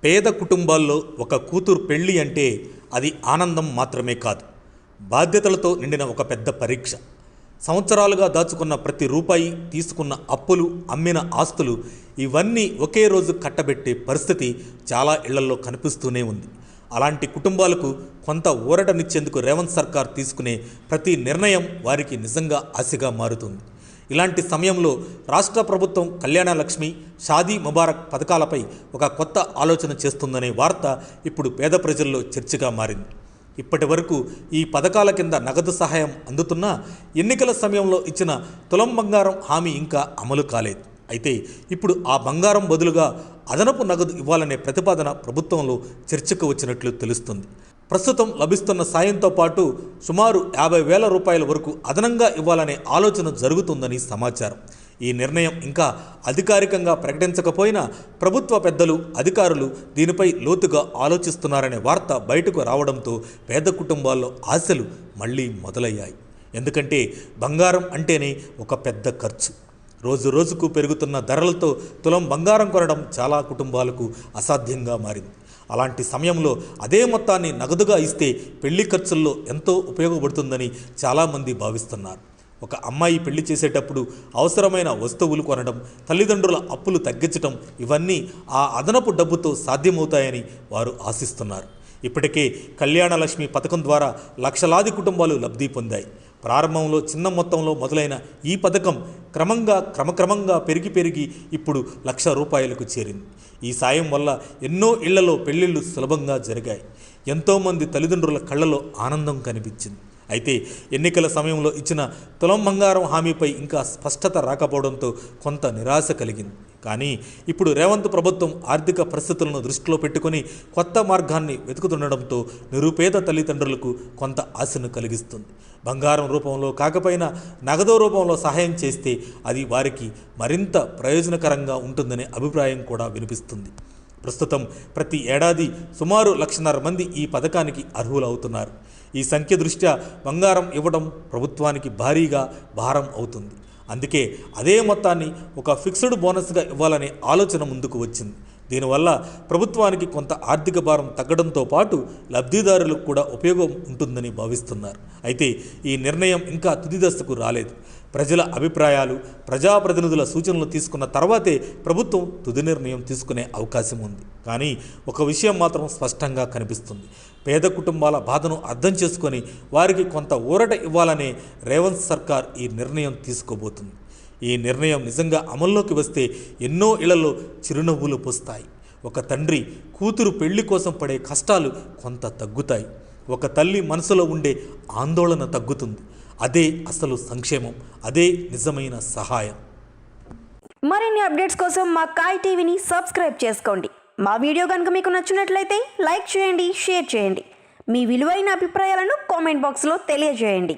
పేద కుటుంబాల్లో ఒక కూతురు పెళ్ళి అంటే అది ఆనందం మాత్రమే కాదు, బాధ్యతలతో నిండిన ఒక పెద్ద పరీక్ష. సంవత్సరాలుగా దాచుకున్న ప్రతి రూపాయి, తీసుకున్న అప్పులు, అమ్మిన ఆస్తులు ఇవన్నీ ఒకే రోజు కట్టబెట్టే పరిస్థితి చాలా ఇళ్లలో కనిపిస్తూనే ఉంది. అలాంటి కుటుంబాలకు కొంత ఊరటనిచ్చేందుకు రేవంత్ సర్కార్ తీసుకునే ప్రతి నిర్ణయం వారికి నిజంగా ఆశగా మారుతుంది. ఇలాంటి సమయంలో రాష్ట్ర ప్రభుత్వం కళ్యాణ లక్ష్మి, షాదీ ముబారక్ పథకాలపై ఒక కొత్త ఆలోచన చేస్తుందనే వార్త ఇప్పుడు పేద ప్రజల్లో చర్చగా మారింది. ఇప్పటి వరకు ఈ పథకాల కింద నగదు సహాయం అందుతున్నా ఎన్నికల సమయంలో ఇచ్చిన తులం బంగారం హామీ ఇంకా అమలు కాలేదు. అయితే ఇప్పుడు ఆ బంగారం బదులుగా అదనపు నగదు ఇవ్వాలనే ప్రతిపాదన ప్రభుత్వంలో చర్చకు వచ్చినట్లు తెలుస్తుంది. ప్రస్తుతం లభిస్తున్న సాయంతో పాటు సుమారు 50,000 రూపాయల వరకు అదనంగా ఇవ్వాలనే ఆలోచన జరుగుతుందని సమాచారం. ఈ నిర్ణయం ఇంకా అధికారికంగా ప్రకటించకపోయినా ప్రభుత్వ పెద్దలు, అధికారులు దీనిపై లోతుగా ఆలోచిస్తున్నారనే వార్త బయటకు రావడంతో పేద కుటుంబాల్లో ఆశలు మళ్ళీ మొదలయ్యాయి. ఎందుకంటే బంగారం అంటేనే ఒక పెద్ద ఖర్చు. రోజు రోజుకు పెరుగుతున్న ధరలతో తులం బంగారం కొనడం చాలా కుటుంబాలకు అసాధ్యంగా మారింది. అలాంటి సమయంలో అదే మొత్తాన్ని నగదుగా ఇస్తే పెళ్లి ఖర్చుల్లో ఎంతో ఉపయోగపడుతుందని చాలామంది భావిస్తున్నారు. ఒక అమ్మాయి పెళ్లి చేసేటప్పుడు అవసరమైన వస్తువులు కొనడం, తల్లిదండ్రుల అప్పులు తగ్గించడం, ఇవన్నీ ఆ అదనపు డబ్బుతో సాధ్యమవుతాయని వారు ఆశిస్తున్నారు. ఇప్పటికే కళ్యాణ లక్ష్మి పథకం ద్వారా లక్షలాది కుటుంబాలు లబ్ధి పొందాయి. ప్రారంభంలో చిన్న మొత్తంలో మొదలైన ఈ పథకం క్రమక్రమంగా పెరిగి ఇప్పుడు 1,00,000 రూపాయలకు చేరింది. ఈ సాయం వల్ల ఎన్నో ఇళ్లలో పెళ్లిళ్ళు సులభంగా జరిగాయి. ఎంతోమంది తల్లిదండ్రుల కళ్ళలో ఆనందం కనిపించింది. అయితే ఎన్నికల సమయంలో ఇచ్చిన తులం బంగారం హామీపై ఇంకా స్పష్టత రాకపోవడంతో కొంత నిరాశ కలిగింది. కానీ ఇప్పుడు రేవంత్ ప్రభుత్వం ఆర్థిక పరిస్థితులను దృష్టిలో పెట్టుకుని కొత్త మార్గాన్ని వెతుకుతుండడంతో నిరుపేద తల్లిదండ్రులకు కొంత ఆశను కలిగిస్తుంది. బంగారం రూపంలో కాకపోయినా నగదు రూపంలో సహాయం చేస్తే అది వారికి మరింత ప్రయోజనకరంగా ఉంటుందనే అభిప్రాయం కూడా వినిపిస్తుంది. ప్రస్తుతం ప్రతి ఏడాది సుమారు 1,50,000 మంది ఈ పథకానికి అర్హులవుతున్నారు. ఈ సంఖ్య దృష్ట్యా బంగారం ఇవ్వడం ప్రభుత్వానికి భారీగా భారం అవుతుంది. అందుకే అదే మొత్తాన్ని ఒక ఫిక్స్డ్ బోనస్గా ఇవ్వాలనే ఆలోచన ముందుకు వచ్చింది. దీనివల్ల ప్రభుత్వానికి కొంత ఆర్థిక భారం తగ్గడంతో పాటు లబ్ధిదారులకు కూడా ఉపయోగం ఉంటుందని భావిస్తున్నారు. అయితే ఈ నిర్ణయం ఇంకా తుది దశకు రాలేదు. ప్రజల అభిప్రాయాలు, ప్రజాప్రతినిధుల సూచనలు తీసుకున్న తర్వాతే ప్రభుత్వం తుది నిర్ణయం తీసుకునే అవకాశం ఉంది. కానీ ఒక విషయం మాత్రం స్పష్టంగా కనిపిస్తుంది. పేద కుటుంబాల బాధను అర్థం చేసుకొని వారికి కొంత ఊరట ఇవ్వాలనే రేవంత్ సర్కార్ ఈ నిర్ణయం తీసుకోబోతుంది. ఈ నిర్ణయం నిజంగా అమల్లోకి వస్తే ఎన్నో ఇళ్లలో చిరునవ్వులు పూస్తాయి. ఒక తండ్రి కూతురు పెళ్లి కోసం పడే కష్టాలు కొంత తగ్గుతాయి. ఒక తల్లి మనసులో ఉండే ఆందోళన తగ్గుతుంది. అదే అసలు సంక్షేమం, అదే నిజమైన సహాయం. మరిన్ని అప్డేట్స్ కోసం మా కాయ్ టీవీని సబ్స్క్రైబ్ చేసుకోండి. మా వీడియో కనుక మీకు నచ్చినట్లయితే లైక్ చేయండి, షేర్ చేయండి. మీ విలువైన అభిప్రాయాలను కామెంట్ బాక్స్లో తెలియజేయండి.